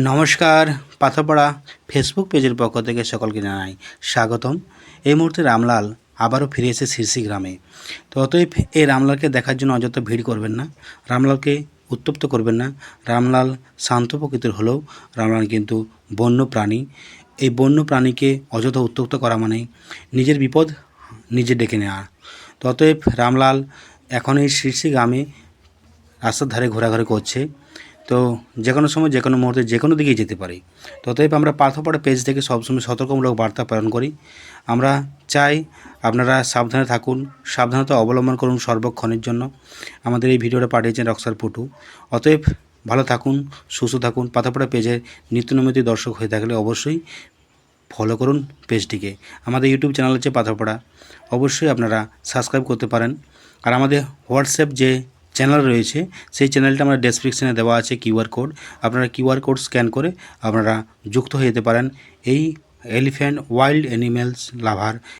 নমস্কার। পাথরপাড়া ফেসবুক পেজের পক্ষ থেকে সকলকে জানাই স্বাগতম। এই মুহূর্তে রামলাল আবারও ফিরে এসে শিরসি গ্রামে। তো অতএব এই রামলালকে দেখার জন্য অযথা ভিড় করবেন না, রামলালকে উত্তপ্ত করবেন না। রামলাল শান্ত প্রকৃতির হলেও রামলাল কিন্তু বন্য প্রাণী। এই বন্য প্রাণীকে অযথা উত্তপ্ত করা মানে নিজের বিপদ নিজে ডেকে নেওয়া। তো অতএব রামলাল এখন এই শিরসি গ্রামে রাস্তার ধারে ঘোরাঘুরি করছে। তো যে কোনো সময় যে কোনো মুহূর্তে যে কোনো দিকেই যেতে পারে। ততএব আমরা পাথরপাড়া পেজ থেকে সবসময় সতর্কমূলক বার্তা প্রেরণ করি। আমরা চাই আপনারা সাবধানে থাকুন, সাবধানতা অবলম্বন করুন সর্বক্ষণের জন্য। আমাদের এই ভিডিওটা পাঠিয়েছেন রক্সার পুটু। অতএব ভালো থাকুন, সুস্থ থাকুন। পাথরপাড়া পেজের নিত্যনৈমিত দর্শক হয়ে থাকলে অবশ্যই ফলো করুন পেজটিকে। আমাদের ইউটিউব চ্যানেল হচ্ছে পাথরপাড়া, অবশ্যই আপনারা সাবস্ক্রাইব করতে পারেন। আর আমাদের হোয়াটসঅ্যাপ যে চ্যানেল রয়েছে সেই চ্যানেলটা আমরা ডেসক্রিপশানে দেওয়া আছে কিউআর কোড। আপনারা কিউআর কোড স্ক্যান করে আপনারা যুক্ত হয়ে যেতে পারেন এই এলিফ্যান্ট ওয়াইল্ড অ্যানিমেলস লাভার